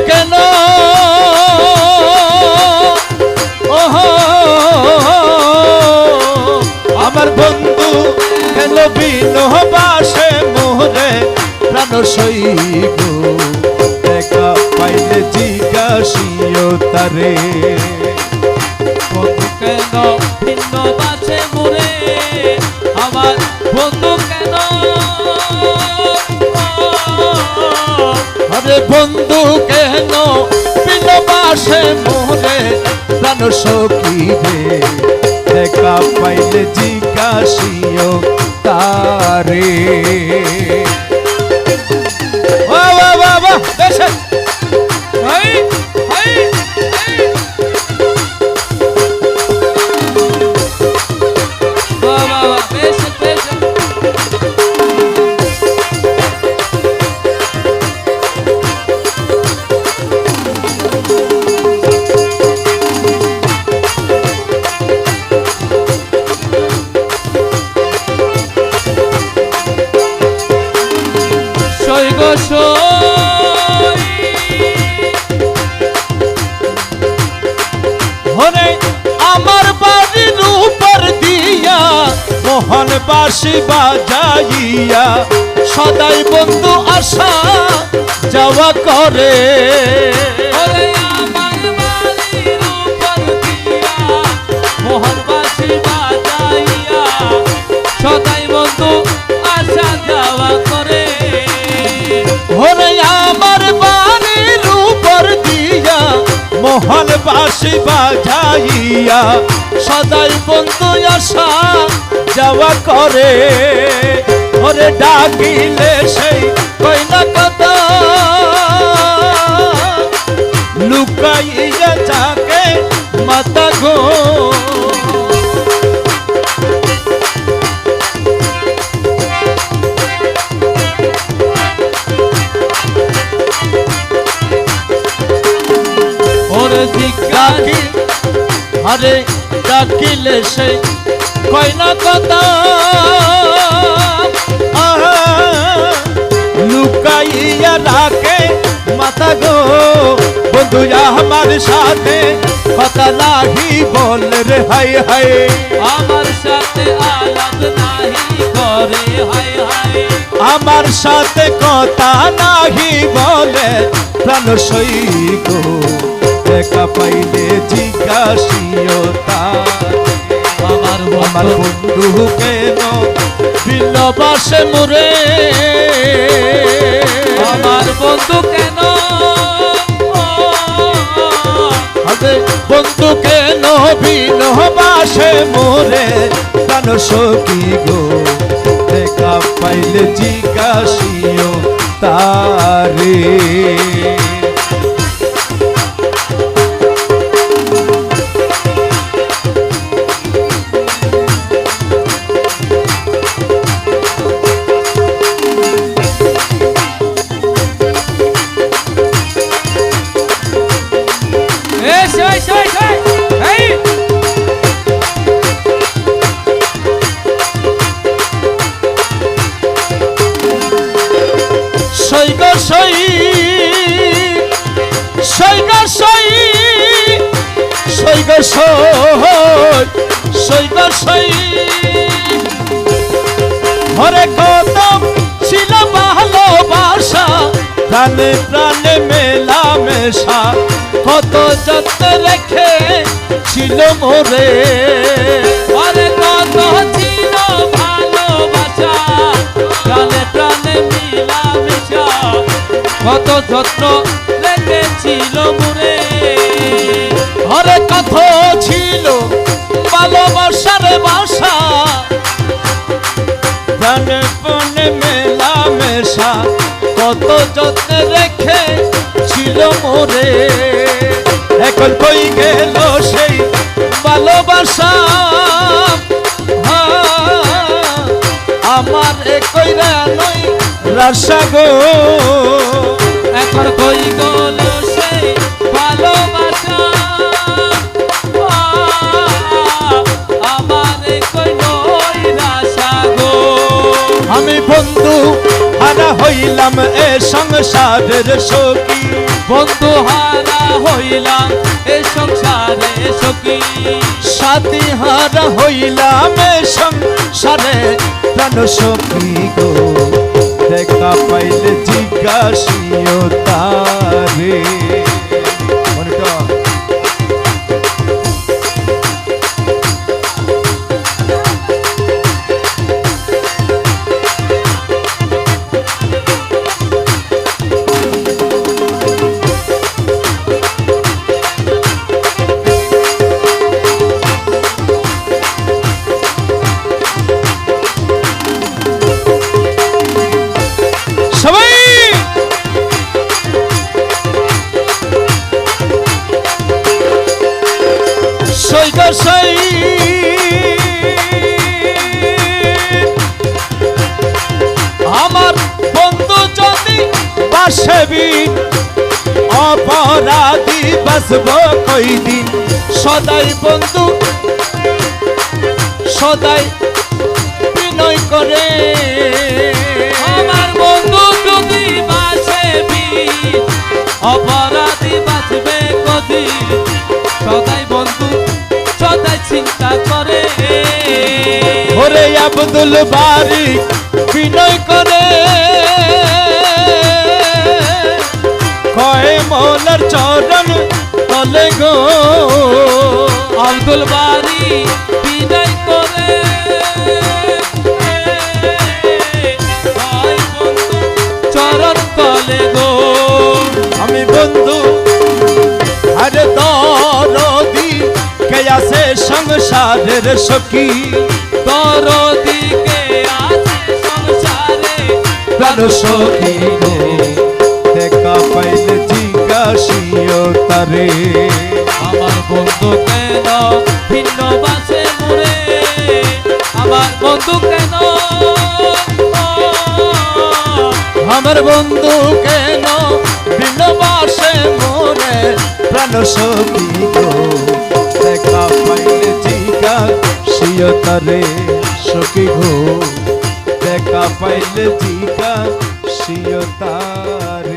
কেন আমার বন্ধু কেন বিনবাসে মোরে প্রাণ সইব দেখা পাইলে জিজ্ঞাসিও তারে বন্ধু কেন ভিন্ন বাসে মোরে আমার বন্ধু কেন আরে বন্ধু কেন বিনবাসে মোরে প্রাণ সখিবে দেখা পাইলে জিজ্ঞাসিও তারে বাবা বাবা দেশে হাই হাই বাবা বেশ বেশ হরে আমার বাড়ির উপর দিয়া মোহন বাঁশি বাজাইয়া সদাই বন্ধু আসা যাওয়া করে মোহন বাসি বাজাইয়া সদাই বন্ধু আসা যাওয়া করে হরে আমার বাড়ির উপর দিয়া মোহন বাঁশি বাজাইয়া সদাই বন্ধু আসা যাওয়া করে ওরে ডাকিলে সেই কইনা কথা লুকাইয়া যাকে মাতা গো ওরে জিজ্ঞাসি আরে ডাকিলে সেই কইনা কথা লুকাইয়া রাখে মাথা গো বন্ধু আমার সাথে কথা নাহি বল রে হাই হাই আমার সাথে আলাপ নাহি করে হাই হাই আমার সাথে কথা নাহি বলে প্রাণ সই গো দেখা পাইলে জিজ্ঞাসিও আমার আমার বন্ধু কেন বিলবাসে মোরে আমার বন্ধু কেন আরে বন্ধু কেন বিলবাসে মোরে প্রাণ সখী গো দেখা পাইলে জিজ্ঞাসিও তারে হরে কদম ছিল ভালোবাসা প্রাণে প্রাণে মেলা মেশা কত যত্ন রেখে ছিল মোরে হরে কত ছিল ভালোবাসা প্রাণে প্রাণে মিলা মিশা কত যত্ন রেখেছিল মোরে হরে কত ছিল ভালোবাসার বাসা প্রাণে প্রাণে মেলা মেশা কত যত্ন রেখে ছিল মোরে এখন কই গেল সেই ভালোবাসা আমার কইরা নই রাশা গো এখন কই গেল সেই ভালোবাসা আমার কই নই রাশা গো আমি বন্ধু হারা হইলাম এ সংসারের সখী বন্ধু হারা হইলাম এ সংসারে সখী সাথী হারা হইলাম এ সংসারে প্রাণ সখী গো দেখা পাইলে জিজ্ঞাসিও তারে মনিটর সবাই সই গো সই আমার বন্ধু যদি বাসবি অপরাধী বাসব কইদিন সদাই বন্ধু সদাই বিনয় করে আমার বন্ধু যদি বাসে অপরাধী বাঁচবে কদিন সদাই বন্ধু সদাই চিন্তা করে ওরে আব্দুল বারি বিনয় করে কয় মোলার চরণ তলে গো আব্দুল বারি বিদায় করে ওই বন্ধু চরণ তলে গো আমি বন্ধু আরে দরদি কে আছে সংসারের সখী দরদিকে আছে সংসারে প্রাণ সখী গো দেখা পাইলে জিজ্ঞাসিও তারে আমার বন্ধু কেন ভিন্ন বাসে মোরে আমার বন্ধু কেন আমার বন্ধু কেন বিনবাসে মোরে প্রাণ সখী গো দেখা পাইলে জিজ্ঞাসিও তারে সখী গো দেখা পাইলে জিজ্ঞাসিও তারে